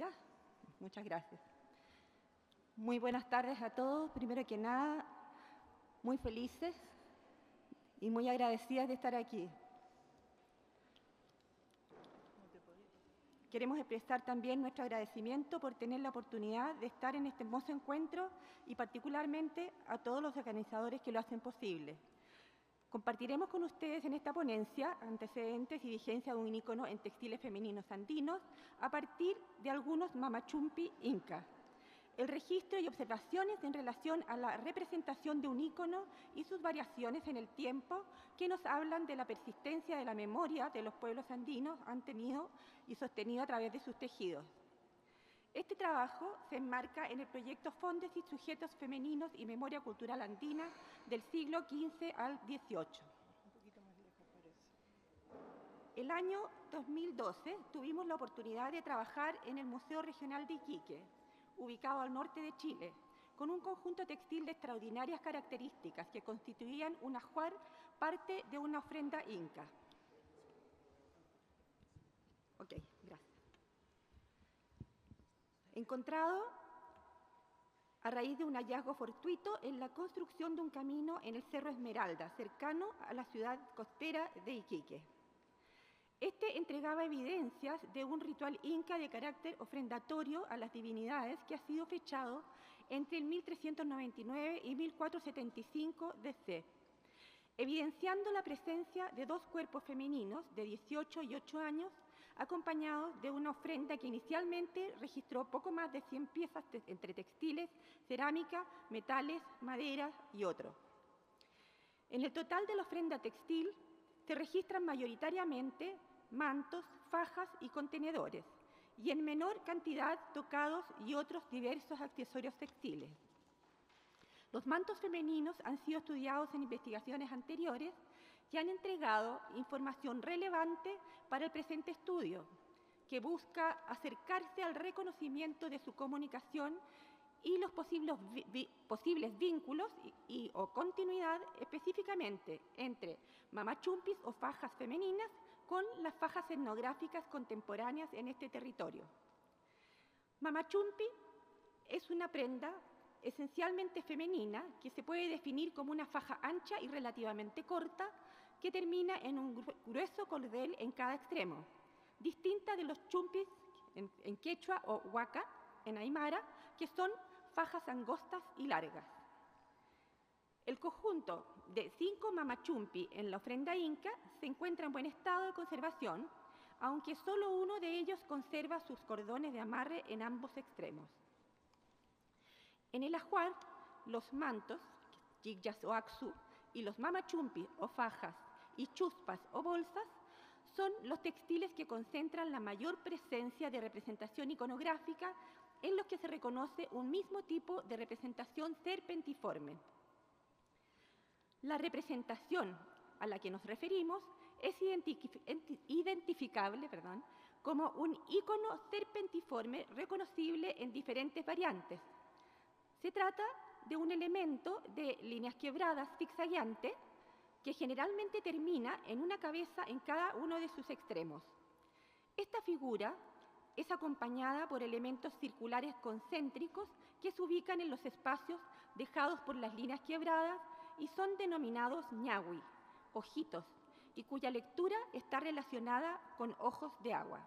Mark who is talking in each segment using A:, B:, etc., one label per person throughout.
A: ¿Ya? Muchas gracias. Muy buenas tardes a todos. Primero que nada, muy felices y muy agradecidas de estar aquí. Queremos expresar también nuestro agradecimiento por tener la oportunidad de estar en este hermoso encuentro y particularmente a todos los organizadores que lo hacen posible. Compartiremos con ustedes en esta ponencia antecedentes y vigencia de un ícono en textiles femeninos andinos a partir de algunos mamachumpi inca. El registro y observaciones en relación a la representación de un ícono y sus variaciones en el tiempo que nos hablan de la persistencia de la memoria de los pueblos andinos han tenido y sostenido a través de sus tejidos. Este trabajo se enmarca en el proyecto Fondes y Sujetos Femeninos y Memoria Cultural Andina del siglo XV al XVIII. El año 2012 tuvimos la oportunidad de trabajar en el Museo Regional de Iquique, ubicado al norte de Chile, con un conjunto textil de extraordinarias características que constituían un ajuar parte de una ofrenda inca. Ok, gracias. Encontrado a raíz de un hallazgo fortuito en la construcción de un camino en el Cerro Esmeralda, cercano a la ciudad costera de Iquique. Este entregaba evidencias de un ritual inca de carácter ofrendatorio a las divinidades que ha sido fechado entre el 1399 y 1475 DC, evidenciando la presencia de dos cuerpos femeninos de 18 y 8 años, acompañados de una ofrenda que inicialmente registró poco más de 100 piezas entre textiles, cerámica, metales, madera y otros. En el total de la ofrenda textil se registran mayoritariamente mantos, fajas y contenedores, y en menor cantidad tocados y otros diversos accesorios textiles. Los mantos femeninos han sido estudiados en investigaciones anteriores y han entregado información relevante para el presente estudio, que busca acercarse al reconocimiento de su comunicación y los posibles vínculos o continuidad específicamente entre mamachumpis o fajas femeninas con las fajas etnográficas contemporáneas en este territorio. Mamachumpi es una prenda esencialmente femenina que se puede definir como una faja ancha y relativamente corta que termina en un grueso cordel en cada extremo, distinta de los chumpis en quechua o huaca en aymara, que son fajas angostas y largas. El conjunto de 5 mamachumpi en la ofrenda inca se encuentra en buen estado de conservación, aunque solo uno de ellos conserva sus cordones de amarre en ambos extremos. En el ajuar, los mantos, yigyas o axu, y los mamachumpi o fajas y chuspas o bolsas son los textiles que concentran la mayor presencia de representación iconográfica en los que se reconoce un mismo tipo de representación serpentiforme. La representación a la que nos referimos es identificable como un ícono serpentiforme reconocible en diferentes variantes. Se trata de un elemento de líneas quebradas zigzagueante que generalmente termina en una cabeza en cada uno de sus extremos. Esta figura es acompañada por elementos circulares concéntricos que se ubican en los espacios dejados por las líneas quebradas y son denominados ñahui, ojitos, y cuya lectura está relacionada con ojos de agua.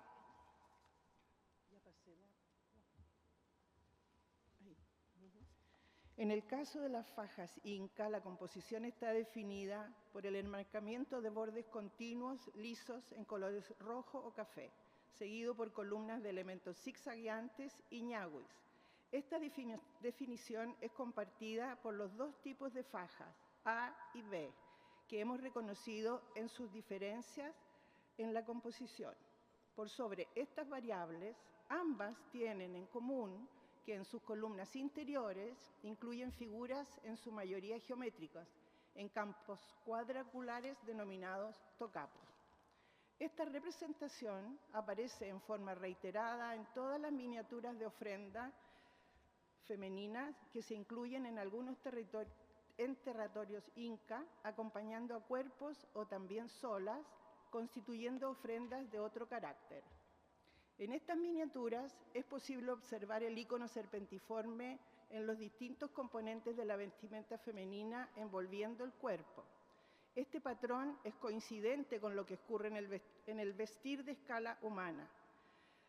B: En el caso de las fajas inca, la composición está definida por el enmarcamiento de bordes continuos, lisos, en colores rojo o café, seguido por columnas de elementos zigzagueantes y ñahuis. Esta definición es compartida por los dos tipos de fajas, A y B, que hemos reconocido en sus diferencias en la composición. Por sobre estas variables, ambas tienen en común que en sus columnas interiores incluyen figuras en su mayoría geométricas, en campos cuadrangulares denominados tocapos. Esta representación aparece en forma reiterada en todas las miniaturas de ofrenda femeninas que se incluyen en algunos territorios inca, acompañando a cuerpos o también solas, constituyendo ofrendas de otro carácter. En estas miniaturas es posible observar el icono serpentiforme en los distintos componentes de la vestimenta femenina envolviendo el cuerpo. Este patrón es coincidente con lo que ocurre en el vestir de escala humana.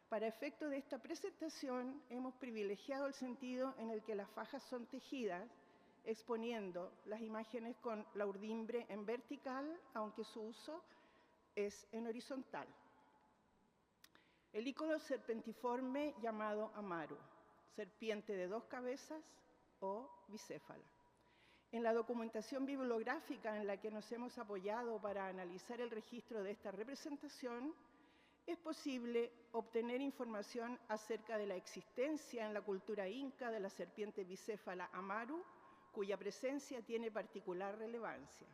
B: Para efecto de esta presentación, hemos privilegiado el sentido en el que las fajas son tejidas, exponiendo las imágenes con la urdimbre en vertical, aunque su uso es en horizontal. El icono serpentiforme llamado Amaru, serpiente de 2 cabezas o bicéfala. En la documentación bibliográfica en la que nos hemos apoyado para analizar el registro de esta representación, es posible obtener información acerca de la existencia en la cultura inca de la serpiente bicéfala Amaru, cuya presencia tiene particular relevancia.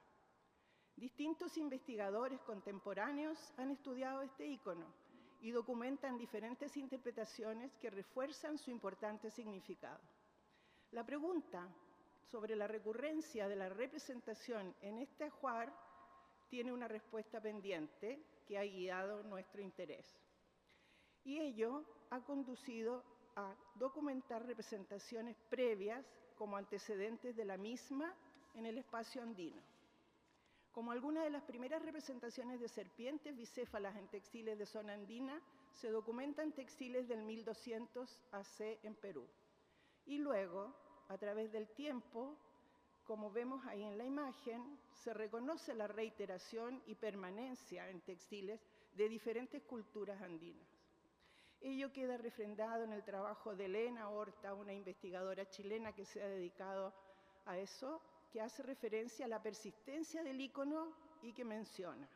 B: Distintos investigadores contemporáneos han estudiado este icono y documentan diferentes interpretaciones que refuerzan su importante significado. La pregunta sobre la recurrencia de la representación en este ajuar tiene una respuesta pendiente que ha guiado nuestro interés. Y ello ha conducido a documentar representaciones previas como antecedentes de la misma en el espacio andino. Como algunas de las primeras representaciones de serpientes bicéfalas en textiles de zona andina, se documentan textiles del 1200 AC en Perú. Y luego, a través del tiempo, como vemos ahí en la imagen, se reconoce la reiteración y permanencia en textiles de diferentes culturas andinas. Ello queda refrendado en el trabajo de Elena Horta, una investigadora chilena que se ha dedicado a eso, que hace referencia a la persistencia del icono y que menciona: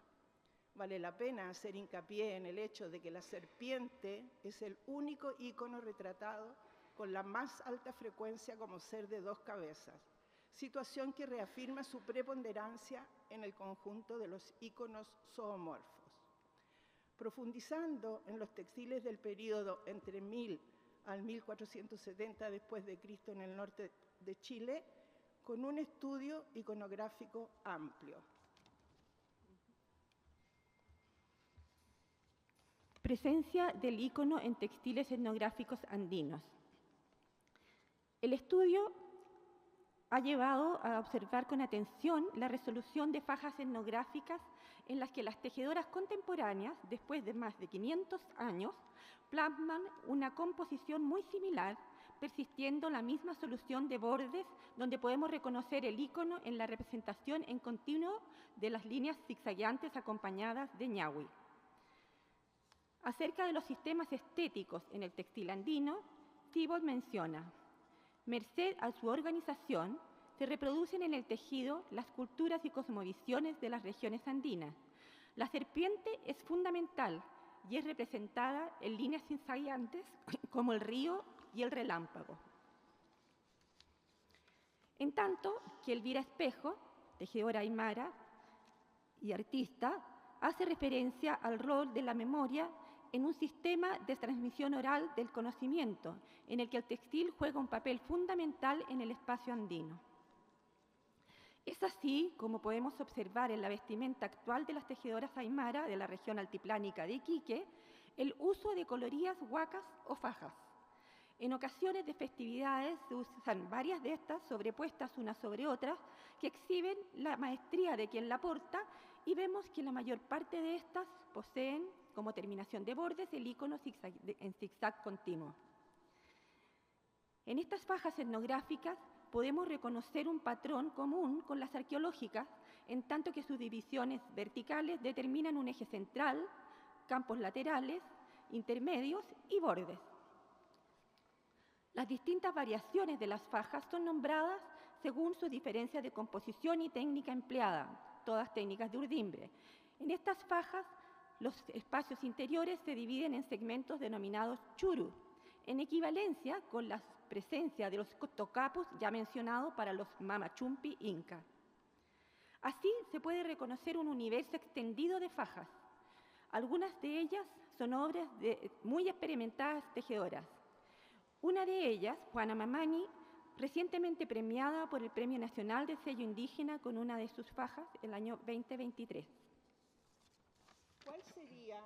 B: vale la pena hacer hincapié en el hecho de que la serpiente es el único icono retratado con la más alta frecuencia como ser de 2 cabezas, situación que reafirma su preponderancia en el conjunto de los iconos zoomorfos. Profundizando en los textiles del período entre 1000 al 1470 después de Cristo en el norte de Chile, con un estudio iconográfico amplio.
A: Presencia del icono en textiles etnográficos andinos. El estudio ha llevado a observar con atención la resolución de fajas etnográficas en las que las tejedoras contemporáneas, después de más de 500 años, plasman una composición muy similar, persistiendo la misma solución de bordes, donde podemos reconocer el icono en la representación en continuo de las líneas zigzagueantes acompañadas de ñahui. Acerca de los sistemas estéticos en el textil andino, Thibault menciona: merced a su organización, se reproducen en el tejido las culturas y cosmovisiones de las regiones andinas. La serpiente es fundamental y es representada en líneas zigzagueantes como el río y el relámpago. En tanto que Elvira Espejo, tejedora aymara y artista, hace referencia al rol de la memoria en un sistema de transmisión oral del conocimiento, en el que el textil juega un papel fundamental en el espacio andino. Es así como podemos observar en la vestimenta actual de las tejedoras aymara de la región altiplánica de Iquique el uso de coloridas huacas o fajas. En ocasiones de festividades se usan varias de estas sobrepuestas unas sobre otras que exhiben la maestría de quien la porta, y vemos que la mayor parte de estas poseen como terminación de bordes el icono en zigzag continuo. En estas fajas etnográficas podemos reconocer un patrón común con las arqueológicas, en tanto que sus divisiones verticales determinan un eje central, campos laterales, intermedios y bordes. Las distintas variaciones de las fajas son nombradas según sus diferencias de composición y técnica empleada, todas técnicas de urdimbre. En estas fajas, los espacios interiores se dividen en segmentos denominados churu, en equivalencia con la presencia de los tocapos ya mencionados para los mamachumpi inca. Así se puede reconocer un universo extendido de fajas. Algunas de ellas son obras de muy experimentadas tejedoras. Una de ellas, Juana Mamani, recientemente premiada por el Premio Nacional de Sello Indígena con una de sus fajas el año 2023.
B: ¿Cuál sería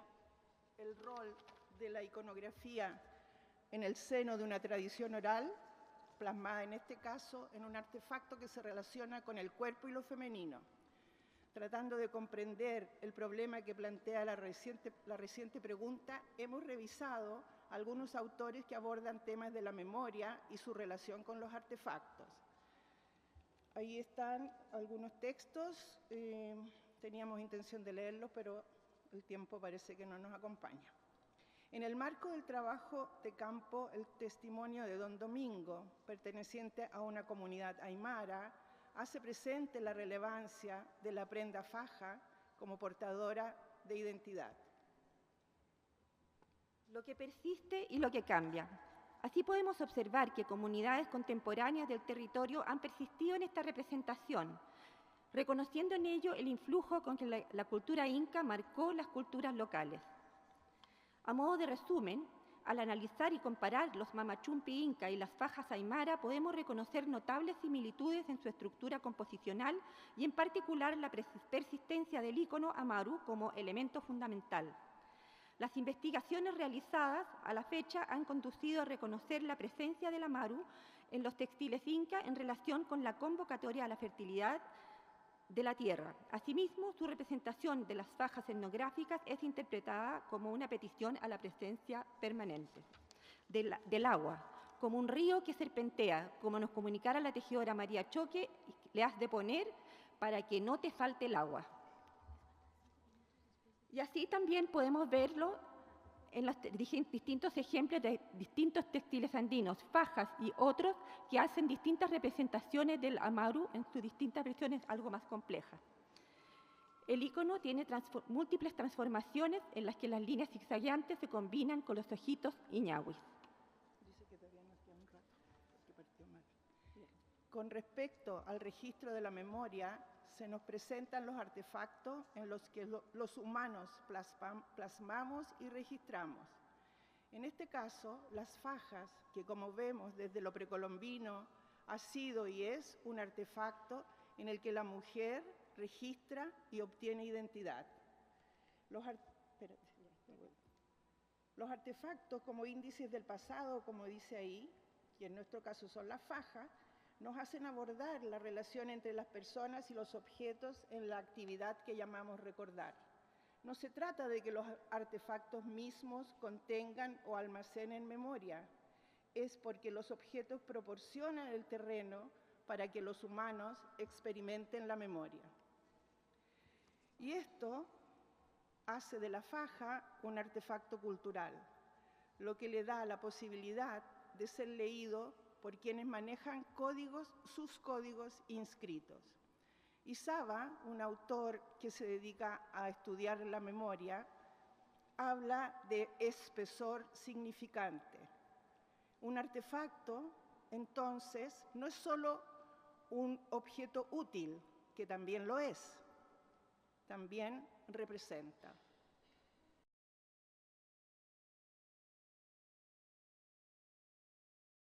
B: el rol de la iconografía en el seno de una tradición oral, plasmada en este caso en un artefacto que se relaciona con el cuerpo y lo femenino. Tratando de comprender el problema que plantea la reciente pregunta, hemos revisado algunos autores que abordan temas de la memoria y su relación con los artefactos. Ahí están algunos textos, teníamos intención de leerlos, pero el tiempo parece que no nos acompaña. En el marco del trabajo de campo, el testimonio de Don Domingo, perteneciente a una comunidad aymara, hace presente la relevancia de la prenda faja como portadora de identidad.
A: Lo que persiste y lo que cambia. Así podemos observar que comunidades contemporáneas del territorio han persistido en esta representación, reconociendo en ello el influjo con que la cultura inca marcó las culturas locales. A modo de resumen, al analizar y comparar los mamachumpi inca y las fajas aymara, podemos reconocer notables similitudes en su estructura composicional y en particular la persistencia del ícono amaru como elemento fundamental. Las investigaciones realizadas a la fecha han conducido a reconocer la presencia del amaru en los textiles inca en relación con la convocatoria a la fertilidad de la tierra. Asimismo, su representación de las fajas etnográficas es interpretada como una petición a la presencia permanente del agua, como un río que serpentea, como nos comunicara la tejedora María Choque, le has de poner para que no te falte el agua. Y así también podemos verlo en los distintos ejemplos de distintos textiles andinos, fajas y otros que hacen distintas representaciones del amaru en sus distintas versiones algo más complejas. El ícono tiene múltiples transformaciones en las que las líneas zigzagueantes se combinan con los ojitos y ñahuis.
B: Dice que todavía nos queda un rato, porque partió mal. Con respecto al registro de la memoria, se nos presentan los artefactos en los que los humanos plasmamos y registramos. En este caso, las fajas, que como vemos desde lo precolombino, ha sido y es un artefacto en el que la mujer registra y obtiene identidad. Los artefactos como índices del pasado, como dice ahí, y en nuestro caso son las fajas, nos hacen abordar la relación entre las personas y los objetos en la actividad que llamamos recordar. No se trata de que los artefactos mismos contengan o almacenen memoria, es porque los objetos proporcionan el terreno para que los humanos experimenten la memoria. Y esto hace de la faja un artefacto cultural, lo que le da la posibilidad de ser leído por quienes manejan sus códigos inscritos. Y Saba, un autor que se dedica a estudiar la memoria, habla de espesor significante. Un artefacto, entonces, no es solo un objeto útil, que también lo es, también representa.